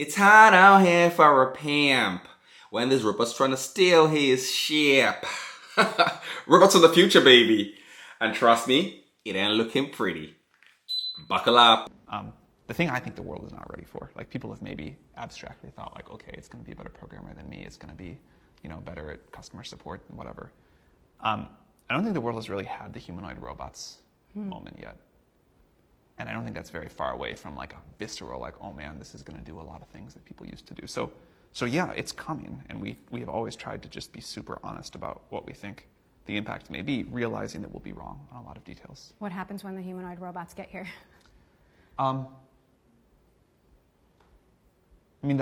It's hard out here for a pimp when this robot's trying to steal his ship. Robots of the future, baby. And trust me, it ain't looking pretty. Buckle up. The thing I think the world is not ready for, like people have maybe abstractly thought like, okay, it's going to be a better programmer than me. It's going to be, better at customer support and whatever. I don't think the world has really had the humanoid robots moment yet. And I don't think that's very far away from like a visceral, like, oh man, this is going to do a lot of things that people used to do. So yeah, it's coming. And we have always tried to just be super honest about what we think the impact may be, realizing that we'll be wrong on a lot of details. What happens when the humanoid robots get here? They'll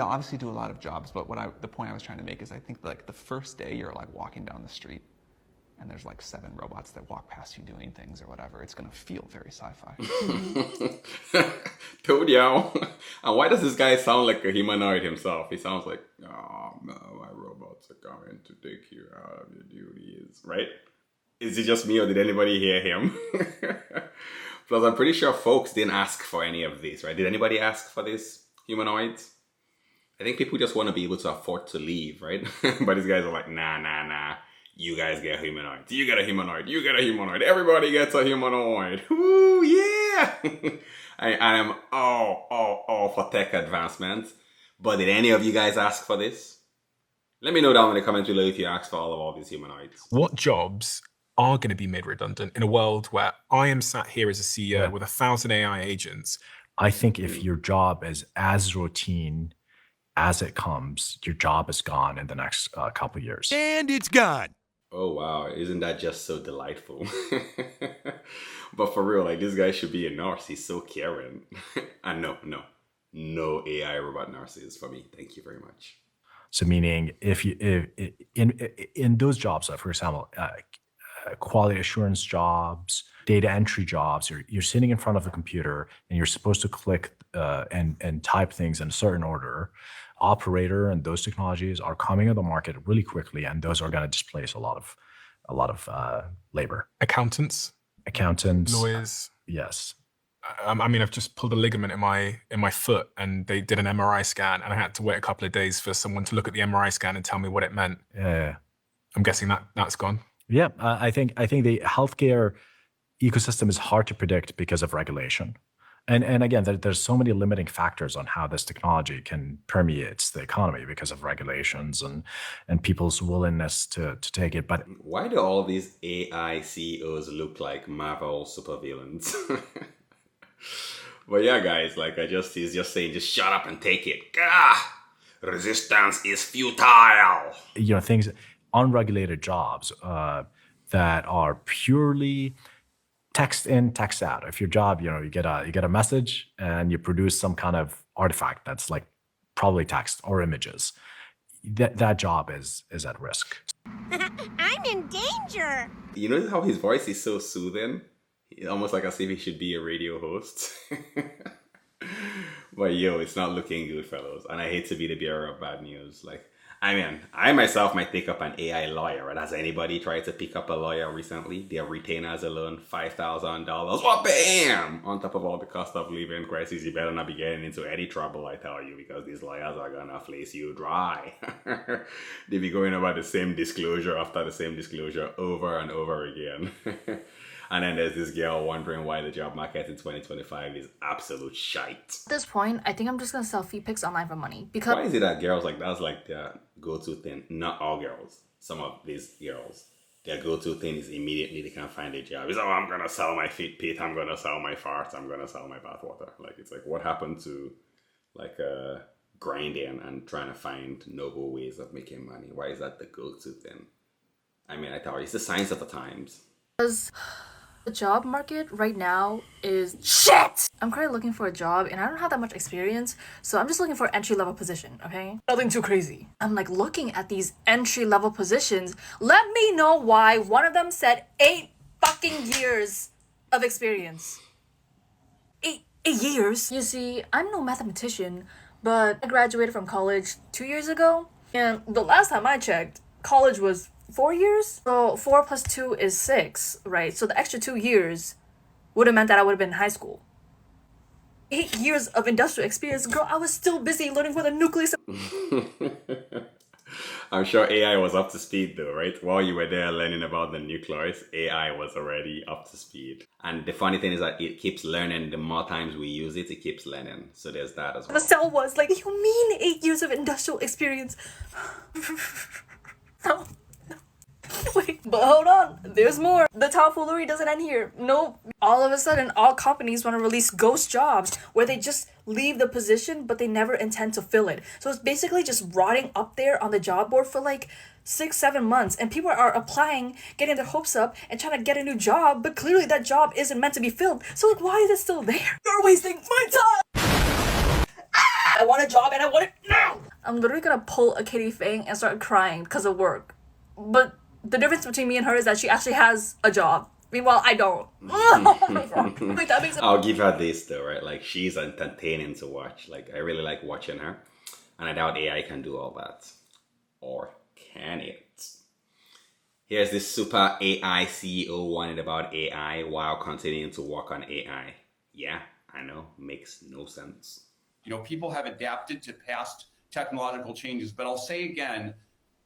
obviously do a lot of jobs, but the point I was trying to make is I think like the first day you're like walking down the street and there's like 7 robots that walk past you doing things or whatever, it's gonna feel very sci-fi. Told y'all. And why does this guy sound like a humanoid himself? He sounds like, oh no, my robots are coming to take you out of your duties, right? Is it just me or did anybody hear him? Plus, I'm pretty sure folks didn't ask for any of this, right? Did anybody ask for this, humanoids? I think people just want to be able to afford to leave, right? But these guys are like, nah. You guys get humanoids. You get a humanoid. You get a humanoid. Everybody gets a humanoid. Woo, yeah! I am all for tech advancement. But did any of you guys ask for this? Let me know down in the comments below if you asked for all these humanoids. What jobs are going to be made redundant in a world where I am sat here as a CEO with 1,000 AI agents? I think if your job is as routine as it comes, your job is gone in the next couple of years. And it's gone. Oh, wow. Isn't that just so delightful? But for real, like, this guy should be a nurse. He's so caring. And no AI robot nurses for me. Thank you very much. So meaning if in those jobs, for example, quality assurance jobs, data entry jobs, you're sitting in front of a computer and you're supposed to click and type things in a certain order. Operator and those technologies are coming to the market really quickly, and those are going to displace a lot of labor. Accountants, lawyers. Yes. I've just pulled a ligament in my foot, and they did an MRI scan, and I had to wait a couple of days for someone to look at the MRI scan and tell me what it meant. Yeah. I'm guessing that's gone. Yeah, I think the healthcare ecosystem is hard to predict because of regulation. And again, there's so many limiting factors on how this technology can permeate the economy because of regulations and people's willingness to take it. But why do all these AI CEOs look like Marvel supervillains? But yeah, guys, like he's just saying, just shut up and take it. Resistance is futile. Things, unregulated jobs that are purely text in, text out. If your job, you get a message and you produce some kind of artifact that's like probably text or images, that job is at risk. I'm in danger. You know how his voice is so soothing? Almost like as if he should be a radio host. But it's not looking good, fellows. And I hate to be the bearer of bad news. I myself might pick up an AI lawyer. Right? Has anybody tried to pick up a lawyer recently? Their retainers alone, $5,000. Oh, bam! On top of all the cost of living crisis, you better not be getting into any trouble, I tell you, because these lawyers are gonna fleece you dry. They be going about the same disclosure after the same disclosure over and over again. And then there's this girl wondering why the job market in 2025 is absolute shite. At this point, I think I'm just gonna sell feet pics online for money because. Why is it that girls that's like their go-to thing? Not all girls. Some of these girls, their go-to thing is immediately they can't find a job. It's I'm gonna sell my feet pic. I'm gonna sell my farts. I'm gonna sell my bathwater. It's like what happened to grinding and trying to find noble ways of making money? Why is that the go-to thing? I tell you, it's the signs of the times. Because the job market right now is shit! I'm currently looking for a job and I don't have that much experience, so I'm just looking for an entry-level position, okay? Nothing too crazy. I'm looking at these entry-level positions. Let me know why one of them said 8 fucking years of experience. 8 years? You see, I'm no mathematician, but I graduated from college 2 years ago, and the last time I checked, college was 4 years? So 4 plus 2 is 6, right? So the extra 2 years would have meant that I would have been in high school. 8 years of industrial experience, girl, I was still busy learning for the nucleus. I'm sure AI was up to speed though, right? While you were there learning about the nucleus, AI was already up to speed. And the funny thing is that it keeps learning. The more times we use it, it keeps learning. So there's that as well. The cell was like, you mean 8 years of industrial experience? No. Wait, but hold on, there's more. The tomfoolery doesn't end here. Nope. All of a sudden, all companies want to release ghost jobs where they just leave the position, but they never intend to fill it. So it's basically just rotting up there on the job board for like 6-7 months, and people are applying, getting their hopes up, and trying to get a new job, but clearly that job isn't meant to be filled. So like, why is it still there? You're wasting my time! I want a job and I want it now! I'm literally gonna pull a Kitty Fang and start crying because of work. But the difference between me and her is that she actually has a job. Meanwhile, I don't. Wait, that makes sense. I'll give her this though, right? Like, she's entertaining to watch. Like, I really like watching her. And I doubt AI can do all that. Or can it? Here's this super AI CEO whining about AI while continuing to work on AI. Yeah, I know. Makes no sense. You know, people have adapted to past technological changes, but I'll say again,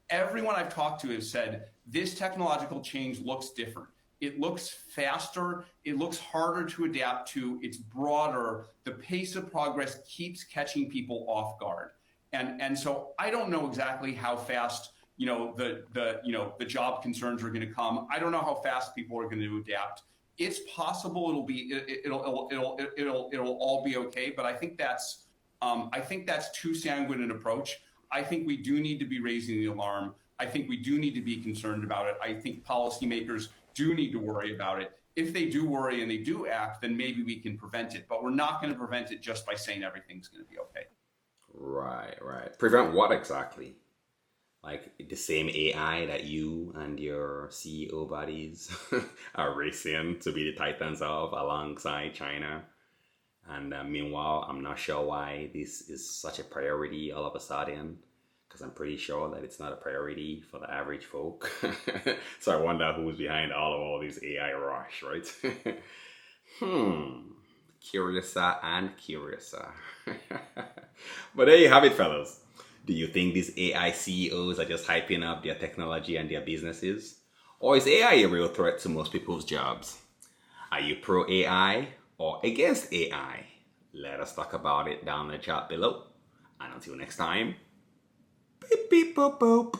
everyone I've talked to has said this technological change looks different. It looks faster. It looks harder to adapt to. It's broader. The pace of progress keeps catching people off guard. And so I don't know exactly how fast, you know, the job concerns are going to come. I don't know how fast people are going to adapt. It's possible it'll all be okay, but I think that's too sanguine an approach. I think we do need to be raising the alarm. I think we do need to be concerned about it. I think policymakers do need to worry about it. If they do worry and they do act, then maybe we can prevent it. But we're not going to prevent it just by saying everything's going to be okay. Right. Prevent what exactly? Like the same AI that you and your CEO buddies are racing to be the titans of alongside China. And meanwhile, I'm not sure why this is such a priority all of a sudden, because I'm pretty sure that it's not a priority for the average folk. So I wonder who's behind all this AI rush, right? Curiouser and curiouser. But there you have it, fellas. Do you think these AI CEOs are just hyping up their technology and their businesses? Or is AI a real threat to most people's jobs? Are you pro AI or against AI? Let us talk about it down in the chat below. And until next time, beep beep boop boop.